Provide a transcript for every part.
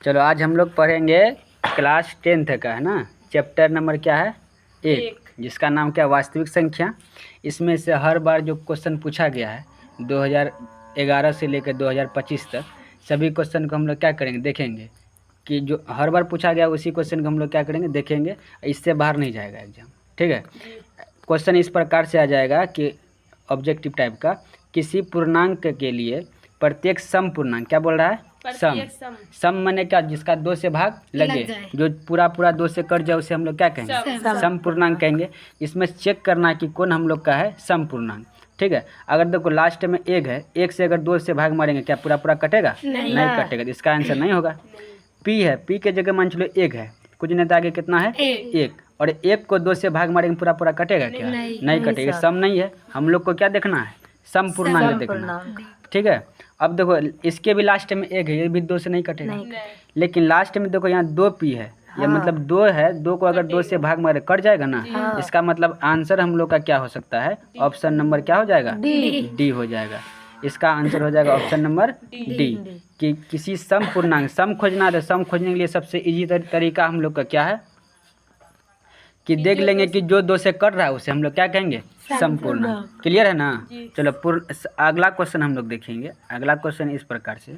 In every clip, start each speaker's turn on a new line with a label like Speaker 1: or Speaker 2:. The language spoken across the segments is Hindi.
Speaker 1: चलो आज हम लोग पढ़ेंगे क्लास 10th का, है ना। चैप्टर नंबर क्या है? 1, जिसका नाम क्या है? वास्तविक संख्या। इसमें से हर बार जो क्वेश्चन पूछा गया है 2011 से लेकर 2025 तक, सभी क्वेश्चन को हम लोग क्या करेंगे, देखेंगे कि जो हर बार पूछा गया उसी क्वेश्चन को हम लोग क्या करेंगे, देखेंगे। इससे बाहर नहीं जाएगा एग्जाम, ठीक है। क्वेश्चन इस प्रकार से आ जाएगा कि ऑब्जेक्टिव टाइप का, किसी पूर्णांक के लिए प्रत्येक सम पूर्णांक, क्या बोल रहा है? सम माने क्या? जिसका 2 से भाग लगे, जो पूरा 2 से कट जाए उसे हम लोग क्या कहेंगे? सम पूर्णांक कहेंगे। इसमें चेक करना है कि कौन हम लोग का है सम पूर्णांक, ठीक है। अगर देखो लास्ट में 1 है, 1 से अगर 2 से भाग मारेंगे क्या पूरा कटेगा? नहीं कटेगा, तो इसका आंसर नहीं होगा। पी है, पी के जगह मान चलो 1 है, कुछ नहीं तो आगे कितना है? 1। और 1 को 2 से भाग मारेंगे पूरा कटेगा क्या? नहीं कटेगा, सम नहीं है। हम लोग को क्या देखना है? सम पूर्णांक देखना, ठीक है। अब देखो इसके भी लास्ट में 1 है, ये भी 2 से नहीं कटेगा। लेकिन लास्ट में देखो यहाँ 2 पी है, ये मतलब 2 है, 2 को अगर 2 से भाग मारे कट जाएगा ना। इसका मतलब आंसर हम लोग का क्या हो सकता है? ऑप्शन नंबर क्या हो जाएगा? डी हो जाएगा। इसका आंसर हो जाएगा ऑप्शन नंबर डी, कि किसी सम पूर्णांक, सम खोजना है तो सम खोजने के लिए सबसे इजी तरीका हम लोग का क्या है कि देख लेंगे कि जो 2 से कट रहा है उसे हम लोग क्या कहेंगे? सम पूर्णांक। क्लियर है ना? चलो अगला क्वेश्चन हम लोग देखेंगे। अगला क्वेश्चन इस प्रकार से,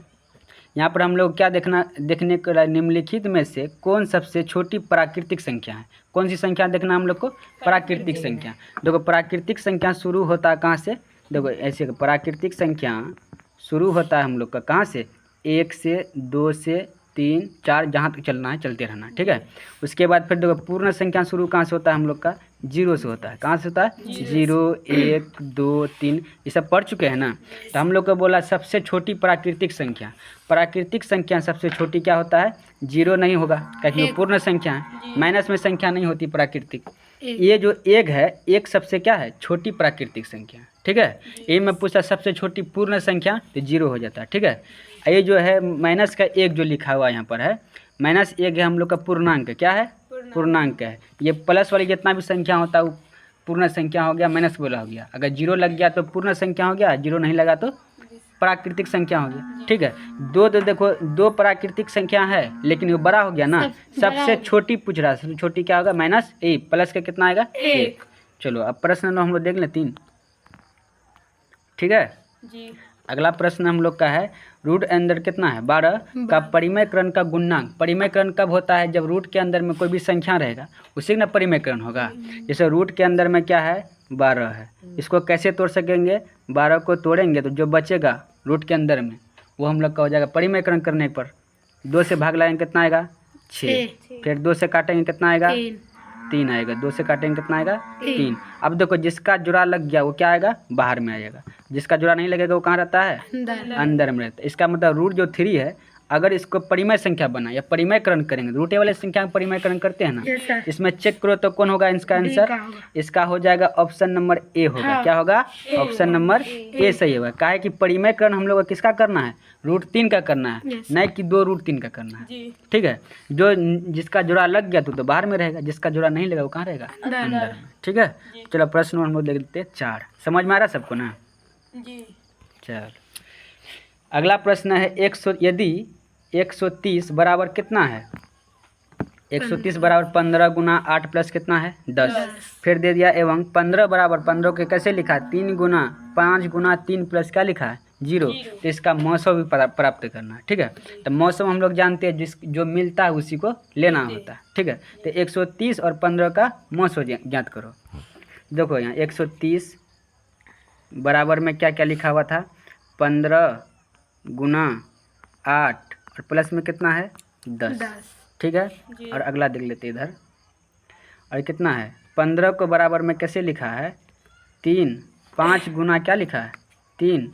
Speaker 1: यहाँ पर हम लोग क्या देखने को, निम्नलिखित में से कौन सबसे छोटी प्राकृतिक संख्या है? कौन सी संख्या देखना हम लोग को? प्राकृतिक संख्या। देखो प्राकृतिक संख्या शुरू होता है कहाँ से? देखो ऐसे प्राकृतिक संख्या शुरू होता है हम लोग का कहाँ से? 1 से 2 से 3 4, जहाँ तक चलना है चलते रहना, ठीक है। उसके बाद फिर देखो पूर्ण संख्या शुरू कहाँ से होता है हम लोग का? 0 से होता है। कहाँ से होता है? 0 1 2 3, ये सब पढ़ चुके हैं ना। तो हम लोग को बोला सबसे छोटी प्राकृतिक संख्या। प्राकृतिक संख्या सबसे छोटी क्या होता है? 0 नहीं होगा, क्योंकि वो पूर्ण संख्या है, माइनस में संख्या नहीं होती प्राकृतिक। ये जो 1 है, 1 सबसे क्या है? छोटी प्राकृतिक संख्या, ठीक है। ये मैं पूछा सबसे छोटी पूर्ण संख्या, तो 0 हो जाता है, ठीक है। ये जो है माइनस का 1 जो लिखा हुआ यहाँ पर है, -1 है हम लोग का पूर्णांक। क्या है? पूर्णांक है। ये प्लस वाली जितना भी संख्या होता है वो पूर्ण संख्या हो गया, माइनस वाला हो गया। अगर 0 लग गया तो पूर्ण संख्या हो गया, 0 नहीं लगा तो प्राकृतिक संख्या हो गया, ठीक है। 2 तो देखो 2 प्राकृतिक संख्या है, लेकिन वो बड़ा हो गया ना। सबसे छोटी पूछ रहा है, सबसे छोटी क्या होगा? -1 प्लस का कितना आएगा? 1। चलो अब प्रश्न हम लोग देख लें 3, ठीक है जी। अगला प्रश्न हम लोग का है, रूट अंदर कितना है? 12 का परिमयकरण का गुणांक। परिमयकरण कब होता है? जब रूट के अंदर में कोई भी संख्या रहेगा उसी ना परिमयकरण होगा। जैसे रूट के अंदर में क्या है? 12 है। इसको कैसे तोड़ सकेंगे? 12 को तोड़ेंगे तो जो बचेगा रूट के अंदर में वो हम लोग का हो जाएगा परिमयकरण करने पर। 2 से भाग लगाएंगे कितना आएगा? 6। फिर 2 से काटेंगे कितना आएगा? 3 आएगा। 2 से काटेंगे कितना आएगा? 3। अब देखो जिसका जुड़ा लग गया वो क्या आएगा? बाहर में आएगा। जिसका जुड़ा नहीं लगेगा वो कहाँ रहता है? अंदर में रहता है। इसका मतलब रूट जो 3 है, अगर इसको परिमय संख्या बना या परिमयकरण करेंगे, रूटे वाले संख्या में परिमयकरण करते हैं ना, इसमें चेक करो तो कौन होगा इसका आंसर? इसका हो जाएगा ऑप्शन नंबर ए होगा। हाँ। क्या होगा? ऑप्शन नंबर ए सही होगा। क्या है कि परिमयकरण हम लोग को किसका करना है? रूट 3 का करना है, नहीं कि 2 रूट 3 का करना है, ठीक है। जो जिसका जुड़ा लग गया तो बाहर में रहेगा, जिसका जुड़ा नहीं लगा वो कहाँ रहेगा? अंदर में, ठीक है। चलो प्रश्न हम लोग देख लेते हैं 4। समझ में आ रहा है सबको ना? जी। चल अगला प्रश्न है 100, यदि 130 बराबर कितना है? 130 बराबर 15 गुना 8 प्लस कितना है? 10। फिर दे दिया एवं 15 बराबर 15 के कैसे लिखा है? 3 गुना 5 गुना 3 प्लस क्या लिखा है? 0। तो इसका मौसम भी प्राप्त करना है, ठीक है। तो मौसम हम लोग जानते हैं, जो मिलता है उसी को लेना होता है, ठीक है। तो 130 और 15 का मौसम ज्ञात करो। देखो यहाँ 130 बराबर में क्या क्या लिखा हुआ था? 15 गुना 8 और प्लस में कितना है? 10, ठीक है। और अगला देख लेते इधर, और कितना है? 15 को बराबर में कैसे लिखा है? 3। 5 गुना क्या लिखा है? 3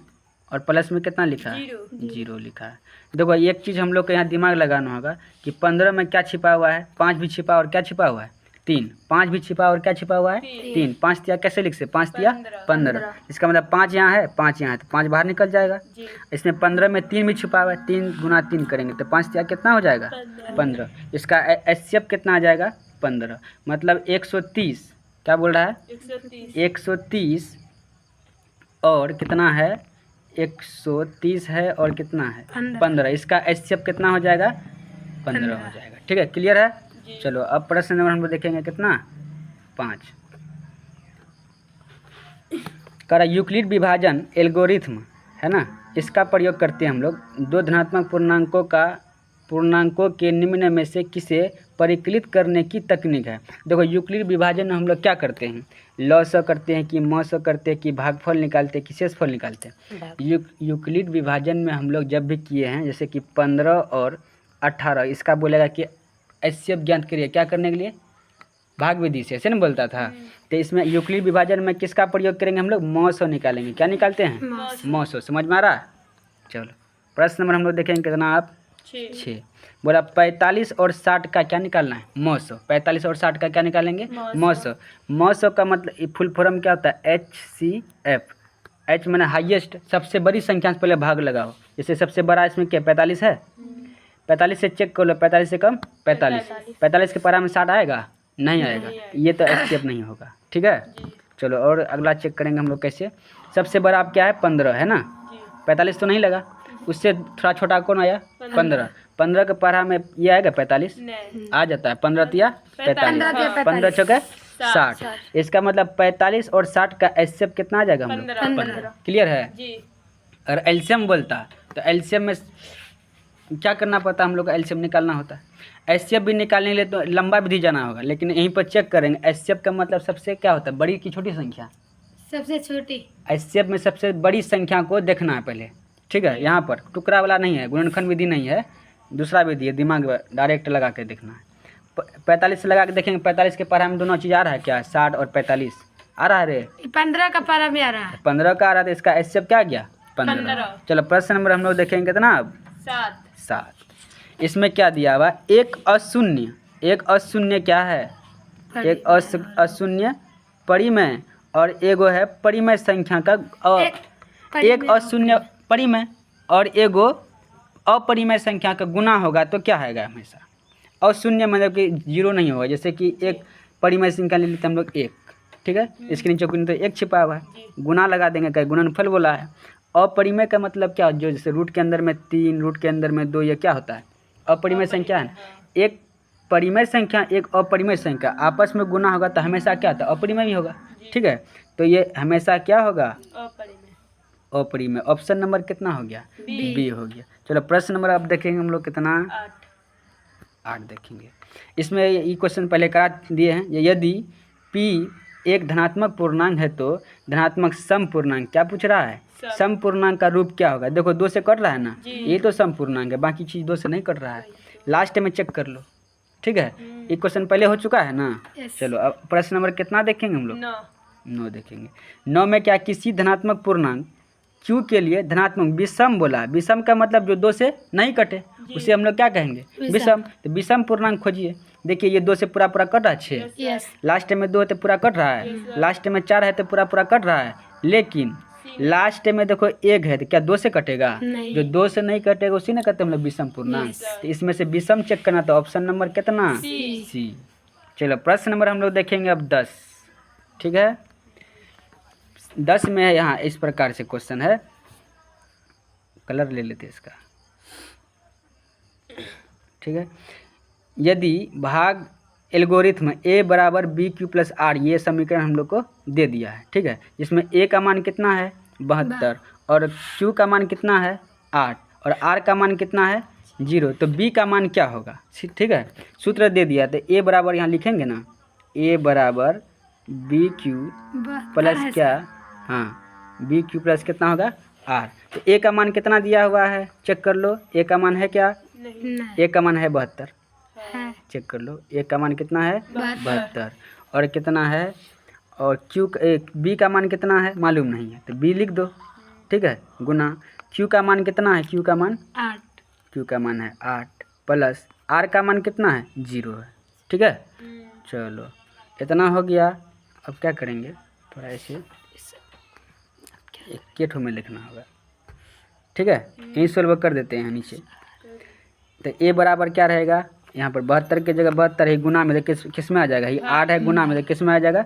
Speaker 1: और प्लस में कितना लिखा है? 0 लिखा है। देखो एक चीज़ हम लोग को यहाँ दिमाग लगाना होगा कि 15 में क्या छिपा हुआ है? 5 भी छिपा और क्या छिपा हुआ है? 3। 5 भी छिपा और क्या छिपा हुआ है? 3। 5 तिया कैसे लिख से? 5 तिया 15। इसका मतलब 5 यहाँ है, 5 यहाँ है, तो 5 बाहर निकल जाएगा। इसमें 15 में 3 भी छिपा हुआ है, 3 गुना 3 करेंगे तो 5 तिया कितना हो जाएगा? 15। इसका एचसीएफ कितना आ जाएगा? 15। मतलब 130, क्या बोल रहा है? 130 और कितना है? 130 है और कितना है? 15। इसका एचसीएफ कितना हो जाएगा? 15 हो जाएगा। ठीक है, क्लियर है। चलो अब प्रश्न नंबर हम लोग देखेंगे कितना 5 करा यूक्लिड विभाजन एल्गोरिथ्म है ना, इसका प्रयोग करते हैं हम लोग दो धनात्मक पूर्णांकों के निम्न में से किसे परिकलित करने की तकनीक है। देखो यूक्लिड विभाजन में हम लोग क्या करते हैं, लॉ करते हैं कि मॉस करते हैं कि भागफल निकालते हैं कि शेषफल निकालते हैं। यूक्लिड विभाजन में हम लोग जब भी किए हैं जैसे कि 15 और 18, इसका बोलेगा कि एचसीएफ ज्ञात करिए, क्या करने के लिए, भाग विधि से, ऐसे ना बोलता था। तो इसमें यूक्लिड विभाजन में किसका प्रयोग करेंगे हम लोग, मॉस निकालेंगे। क्या निकालते हैं, मॉस। समझ में आ रहा। चलो प्रश्न नंबर हम लोग देखेंगे कितना आप 6 बोला 45 और 60 का क्या निकालना है, मॉस। 45 और 60 का क्या निकालेंगे, मॉस। मॉस का मतलब फुल फॉर्म क्या होता है, HCF। एच मैंने हाईएस्ट, सबसे बड़ी संख्या से पहले भाग लगाओ। जैसे सबसे बड़ा इसमें क्या 45 है, 45 से चेक कर लो, 45 से कम 45 के पारा में 60 आएगा, नहीं आएगा, ये तो एचसीएफ नहीं होगा। ठीक है, चलो और अगला चेक करेंगे हम लोग कैसे। सबसे बड़ा आप क्या है 15 है ना, 45 तो नहीं लगा, उससे थोड़ा छोटा कौन आया 15 के पारा में ये आएगा 45 आ जाता है, 15 तिया 45, 15 चौके 60। इसका मतलब 45 और 60 का एचसीएफ कितना आ जाएगा हम लोग 15। क्लियर है। और एलसीएम बोलता तो एलसीएम में क्या करना पड़ता है, हम लोग को एलसीएम निकालना होता है। एचसीएफ भी निकालने के लिए तो लंबा विधि जाना होगा, लेकिन यहीं पर चेक करेंगे एचसीएफ का मतलब सबसे क्या होता है, बड़ी की छोटी संख्या,
Speaker 2: सबसे छोटी।
Speaker 1: एचसीएफ में सबसे बड़ी संख्या को देखना है पहले। ठीक है, यहाँ पर टुकड़ा वाला नहीं है, गुणनखंड विधि नहीं है, दूसरा विधि है, दिमाग डायरेक्ट लगा के देखना है। 45 से लगा के देखेंगे, 45 के पारा में दोनों चीज़ आ रहा है क्या, 60 और 45 आ रहा है रे,
Speaker 2: 15 का पारा में आ रहा है,
Speaker 1: 15 का आ रहा था, इसका एचसीएफ क्या गया 15। चलो प्रश्न नंबर हम लोग देखेंगे कितना अब 7। इसमें क्या दिया हुआ, एक अशून्य क्या है, एक अशून्य परिमेय और एगो है परिमेय संख्या का एक अशून्य परिमेय और एगो अपरिमेय संख्या का गुना होगा तो क्या आएगा, हमेशा अशून्य मतलब कि 0 नहीं होगा। जैसे कि एक परिमेय संख्या ले लेते हम लोग 1, ठीक है, इसके नीचे तो 1 छिपा हुआ है, गुना लगा देंगे, क्या गुणनफल बोला है। अपरिमेय का मतलब क्या, जो जैसे रूट के अंदर में 3, रूट के अंदर में 2, ये क्या होता है, अपरिमेय संख्या है। एक परिमेय संख्या एक अपरिमेय संख्या आपस में गुना होगा तो हमेशा क्या होता है, अपरिमेय ही होगा। ठीक है, तो ये हमेशा क्या होगा, अपरिमेय। ऑप्शन नंबर कितना हो गया, बी हो गया। चलो प्रश्न नंबर अब देखेंगे हम लोग कितना 8 देखेंगे। इसमें ये क्वेश्चन पहले करा दिए हैं, यदि P एक धनात्मक पूर्णांक है तो धनात्मक सम पूर्णांक, क्या पूछ रहा है, सम पूर्णांक का रूप क्या होगा। देखो 2 से कट रहा है ना, ये तो सम पूर्णांक है, बाकी चीज़ 2 से नहीं कट रहा है, लास्ट में चेक कर लो। ठीक है, ये क्वेश्चन पहले हो चुका है ना। चलो अब प्रश्न नंबर कितना देखेंगे हम लोग, 9 देखेंगे। 9 में क्या, किसी धनात्मक पूर्णांक Q के लिए धनात्मक विषम बोला, विषम का मतलब जो 2 से नहीं कटे उसे हम लोग क्या कहेंगे, विषम। तो विषम पूर्णांक खोजिए। देखिए ये 2 से पूरा कट रहा है 6, लास्ट में 2 है तो पूरा कट रहा है, लास्ट में 4 है तो पूरा कट रहा है, लेकिन लास्ट में देखो 1 है तो क्या 2 से कटेगा, जो 2 से नहीं कटेगा उसी ने कहते हम लोग विषम पूर्णांक। तो इसमें से विषम चेक करना, तो ऑप्शन नंबर कितना, सी। चलो प्रश्न नंबर हम लोग देखेंगे अब 10। ठीक है, 10 में है, यहाँ इस प्रकार से क्वेश्चन है, कलर ले लेते इसका। ठीक है, यदि भाग एल्गोरिथ्म A बराबर BQ प्लस R, ये समीकरण हम लोग को दे दिया है। ठीक है, जिसमें A का मान कितना है 72 और Q का मान कितना है 8 और R का मान कितना है 0, तो B का मान क्या होगा। ठीक है, सूत्र दे दिया, तो A बराबर यहाँ लिखेंगे ना, A बराबर BQ प्लस क्या, हाँ BQ प्लस कितना होगा R। तो A का मान कितना दिया हुआ है, चेक कर लो, A का मान है क्या, A का मान है 72, चेक कर लो, A का मान कितना है 72 और कितना है, और B का मान कितना है मालूम नहीं है तो B लिख दो। ठीक है, गुना Q का मान कितना है, Q का मान 8, Q का मान है 8 प्लस R का मान कितना है 0 है। ठीक है, चलो इतना हो गया। अब क्या करेंगे, थोड़ा ऐसे एक ठो में लिखना होगा। ठीक है, यहीं सोल्व कर देते हैं नीचे। तो A बराबर क्या रहेगा, यहाँ पर 72 की जगह 72 है, गुना में किस में आ जाएगा, ये 8 है, गुना में किस में आ जाएगा,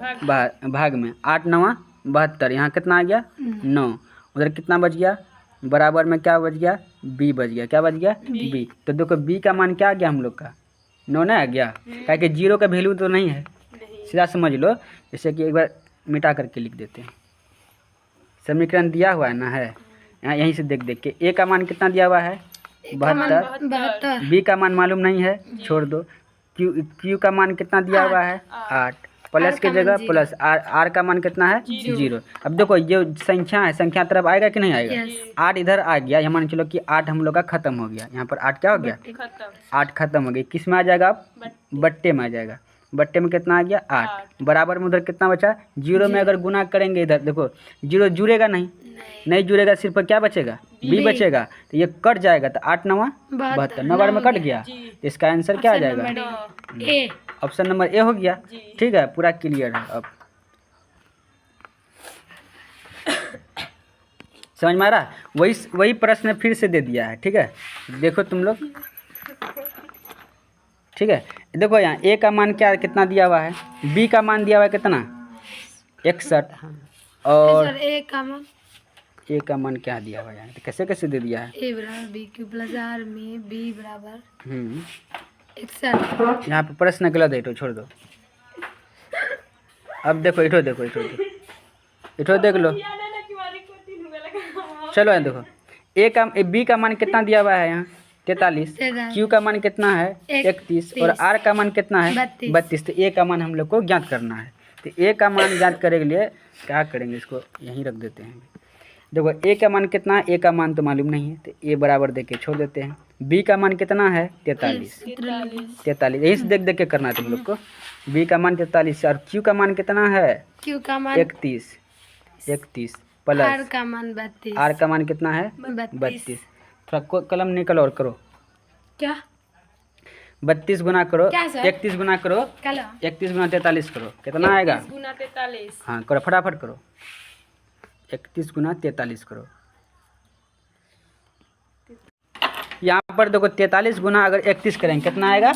Speaker 1: भाग में। 8 9 72, यहाँ कितना आ गया 9, उधर कितना बच गया बराबर में क्या बच गया, बी बच गया। क्या बच गया, बी। तो देखो बी का मान क्या आ गया हम लोग का, 9 ना आ गया, क्या कि 0 का वैल्यू तो नहीं है, सीधा समझ लो। जैसे कि एक बार मिटा करके लिख देते हैं, समीकरण दिया हुआ है ना, है यहाँ, यहीं से देख देख के ए का मान कितना दिया हुआ है, 72।
Speaker 2: 72।
Speaker 1: बी का मान मालूम नहीं है, छोड़ दो। क्यू का मान कितना दिया हुआ है, 8। प्लस
Speaker 2: R
Speaker 1: की
Speaker 2: का
Speaker 1: जगह
Speaker 2: मान
Speaker 1: प्लस, आर का मान कितना है, 0। अब देखो ये संख्या है, संख्या तरफ आएगा कि नहीं आएगा,
Speaker 2: Yes.
Speaker 1: 8 इधर आ गया, यहाँ मान चलो कि 8 हम लोग का खत्म हो गया, यहाँ पर 8 क्या हो गया, 8 खत्म हो गया। किस में आ जाएगा, अब बट्टे में आ जाएगा। बट्टे में कितना आ गया, 8। बराबर में उधर कितना बचा, 0 में अगर गुना करेंगे इधर देखो 0 जुड़ेगा नहीं जुड़ेगा, सिर्फ क्या बचेगा, बी बचेगा। तो ये कट जाएगा, तो 8 9 72, 9 बार में कट गया, तो इसका आंसर क्या आ जाएगा,
Speaker 2: ए।
Speaker 1: ऑप्शन नंबर ए हो गया। ठीक है, पूरा क्लियर है अब, समझ में आ रहा है। वही प्रश्न फिर से दे दिया है। ठीक है, देखो तुम लोग, ठीक है, देखो यहाँ ए का मान क्या कितना दिया हुआ है, बी का मान दिया हुआ है कितना, 61, और
Speaker 2: सर ए का मान,
Speaker 1: ए का मान क्या दिया हुआ है यहाँ, तो कैसे कैसे दे दिया है,
Speaker 2: ए बराबर बी क्यू प्लस आर में बी बराबर 61।
Speaker 1: यहाँ पे प्रश्न गलत है, इठो छोड़ दो। अब देखो इठो देखो देख लो, चलो यहाँ देखो बी का मान कितना दिया हुआ है यहाँ, 43। क्यू का मान कितना है, 31, और आर का मान कितना है, 32। तो ए का मान हम लोग को ज्ञात करना है। तो ए का मान ज्ञात करने के लिए क्या करेंगे, इसको यहीं रख देते हैं। देखो ए का मान कितना है, ए का मान तो मालूम नहीं है, तो ए बराबर देके छोड़ देते हैं। बी का मान कितना है, 43। यहीं से देख देख के करना है तुम लोग को। बी का मान 43 और क्यू का मान कितना है,
Speaker 2: क्यू का मान
Speaker 1: 31 प्लस
Speaker 2: आर का मान 32।
Speaker 1: आर का मान कितना है, 32। थोड़ा कलम निकल और करो,
Speaker 2: क्या
Speaker 1: 32 गुना करो,
Speaker 2: क्या सर?
Speaker 1: 31 गुना करो,
Speaker 2: कल
Speaker 1: 31 गुना 43 करो, कितना आएगा,
Speaker 3: गुना 43।
Speaker 1: हाँ करो फटाफट करो, 31 गुना 43 करो। यहाँ पर देखो 43 गुना अगर 31 करेंगे कितना आएगा,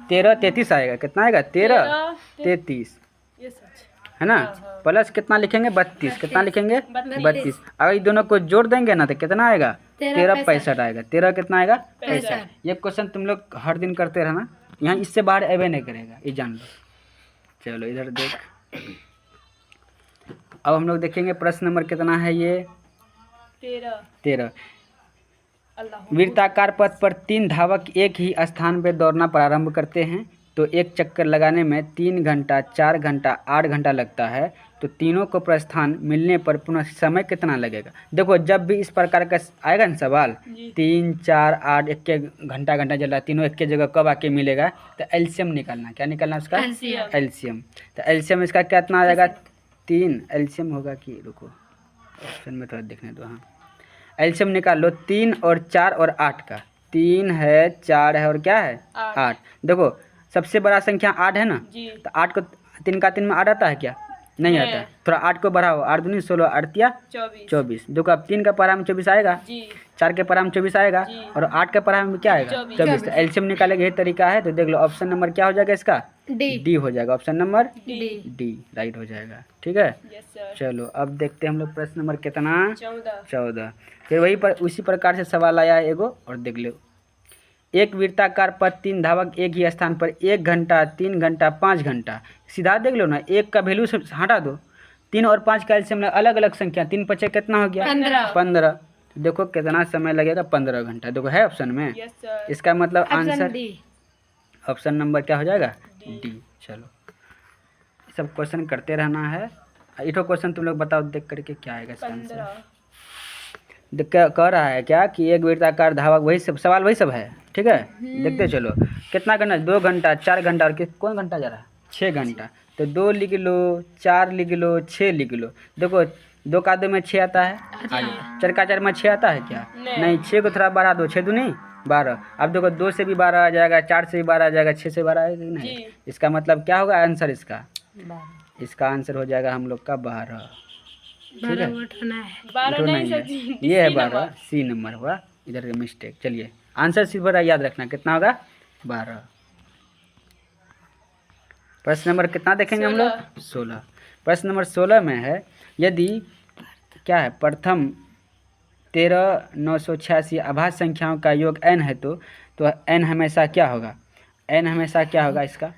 Speaker 1: 13 33 आएगा, कितना आएगा, 13 33,
Speaker 3: ये सच
Speaker 1: है ना। प्लस कितना लिखेंगे, 32, कितना लिखेंगे, 32। अगर ये दोनों को जोड़ देंगे ना तो कितना आएगा, 13 65 आएगा। 13 कितना आएगा, 65। ये क्वेश्चन तुम लोग हर दिन करते रहना, यहाँ इससे बाहर अवे नहीं करेगा, ये जान लो। चलो इधर देख, अब हम लोग देखेंगे प्रश्न नंबर कितना है ये, 13। वृत्ताकार पथ पर 3 धावक एक ही स्थान पर दौड़ना प्रारंभ करते हैं, तो एक चक्कर लगाने में 3 घंटा, 4 घंटा, 8 घंटा लगता है। तो तीनों को प्रस्थान मिलने पर पुनः समय कितना लगेगा। देखो जब भी इस प्रकार का आएगा ना सवाल, 3 4 8 एक घंटा चल रहा है, तीनों एक जगह कब आके मिलेगा, तो एलसीएम निकालना। क्या निकालना उसका, एलसीएम। तो एलसीएम इसका कितना आ जाएगा, 3। एलसीएम होगा कि, रुको ऑप्शन में थोड़ा देखने दो, हाँ एलसीएम निकाल लो, 3 और 4 और 8 का, 3 है 4 है और क्या है 8। देखो सबसे बड़ा संख्या 8 है ना, तो 8 को 3 का 3 में 8 आता है क्या, नहीं आता। थोड़ा 8 को बढ़ाओ, 8 दूनी 16, 8 तिया 24। देखो अब 3 का पारा में 24 आएगा, 4 के पारा में 24 आएगा, और 8 के पारा में क्या आएगा, 24। तो एलसीएम निकालेगा, यही तरीका है। तो देख लो ऑप्शन नंबर क्या हो जाएगा इसका, डी हो जाएगा। ऑप्शन नंबर डी राइट हो जाएगा। ठीक है, चलो अब देखते हैं हम लोग प्रश्न नंबर कितना, 14। फिर वही पर उसी प्रकार से सवाल आया है एगो, और देख लो। एक वृत्ताकार पथ 3 धावक एक ही स्थान पर 1 घंटा, 3 घंटा, 5 घंटा। सीधा देख लो ना, 1 का वैल्यू से हटा दो, 3 और 5 का एलसीएम अलग अलग संख्या, 3 5 कितना हो गया, 15। देखो कितना समय लगेगा, 15 घंटा। देखो है ऑप्शन में, इसका मतलब आंसर ऑप्शन नंबर क्या हो जाएगा, डी। चलो सब क्वेश्चन करते रहना है। इठो क्वेश्चन तुम लोग बताओ देख करके क्या आएगा इसका आंसर। कह रहा है क्या कि एक वृत्ताकार धावक, वही सब सवाल वही सब है। ठीक है, देखते चलो कितना घंटा, 2 घंटा, 4 घंटा, और कौन घंटा जा रहा है, 6 घंटा। तो 2 लिख लो, 4 लिख लो, 6 लिख लो। देखो 2 का 2 में 6 आता है, 4 का 4 में 6 आता है क्या, नहीं। 6 को थोड़ा बढ़ा दो, 6 दूनी 12। अब देखो 2 से भी 12 आ जाएगा, 4 से भी 12 आ जाएगा, 6 से 12 आएगा नहीं। इसका मतलब क्या होगा आंसर इसका, इसका आंसर हो जाएगा हम लोग का 12। ठीक है, 12 नहीं है, ये है 12, सी नंबर हुआ, इधर मिस्टेक। चलिए आंसर सिर्फ याद रखना कितना होगा, 12। प्रश्न नंबर कितना देखेंगे हम लोग, 16। प्रश्न नंबर 16 में है, यदि क्या है, प्रथम 13,986 अभाज्य संख्याओं का योग n है तो n हमेशा क्या होगा? n हमेशा क्या होगा इसका?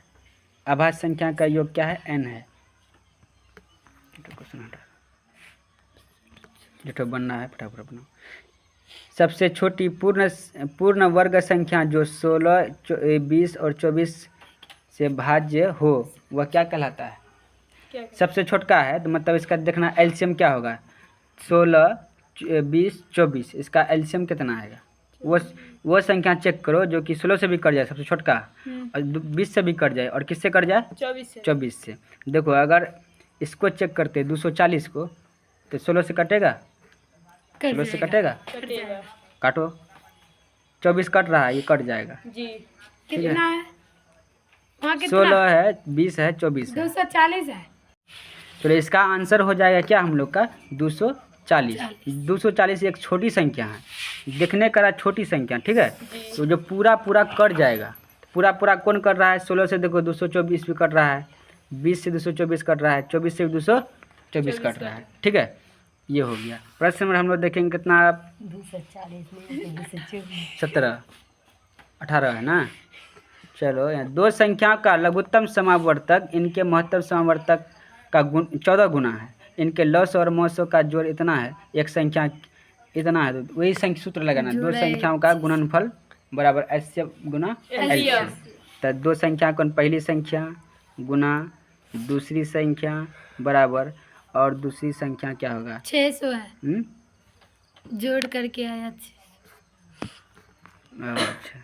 Speaker 1: अभाज्य संख्या का योग क्या है? n है। जो बनना है फटाफट बनाओ। सबसे छोटी पूर्ण वर्ग संख्या जो 16, 20 और 24 से भाज्य हो वह क्या कहलाता है? सबसे छोटका है तो मतलब इसका देखना एलसीएम क्या होगा? 16, 20, 24 इसका एलसीएम कितना आएगा? वो संख्या चेक करो जो कि 16 से भी कट जाए सबसे छोटका, और 20 से भी कट जाए, और किससे कट जाए? 24 से। देखो अगर इसको चेक करते 240 को तो 16 से कटेगा? 16 से कटेगा? काटो। 24 कट रहा है, ये कट जाएगा।
Speaker 2: कितना है? वहाँ कितना?
Speaker 1: 16 है, 20 है, 24 है।
Speaker 2: 240 है।
Speaker 1: चलो इसका आंसर हो जाएगा क्या हम लोग का? 240। 240 एक छोटी संख्या है, देखने का छोटी संख्या, ठीक है। तो जो पूरा कट जाएगा, पूरा कौन कर रहा है? 16 से देखो 224 भी कट रहा है, 20 से 224 कट रहा है, 24 से 224 कट रहा है, ठीक है। ये हो गया। प्रश्न नंबर हम लोग देखेंगे कितना? 17, 18 है ना। चलो यहाँ दो संख्याओं का लघुत्तम समावर्तक इनके महत्तम समावर्तक का 14 गुना है, इनके लॉस और मौसों का जोड़ इतना है, एक संख्या इतना है, तो वही संख्या सूत्र लगाना, दो संख्याओं का गुणनफल बराबर एचसीएफ गुना एलसीएम। तो दो संख्या कौन? पहली संख्या गुना दूसरी संख्या बराबर, और दूसरी संख्या क्या होगा?
Speaker 2: 600 है। जोड़ करके आया 600।
Speaker 1: अच्छा।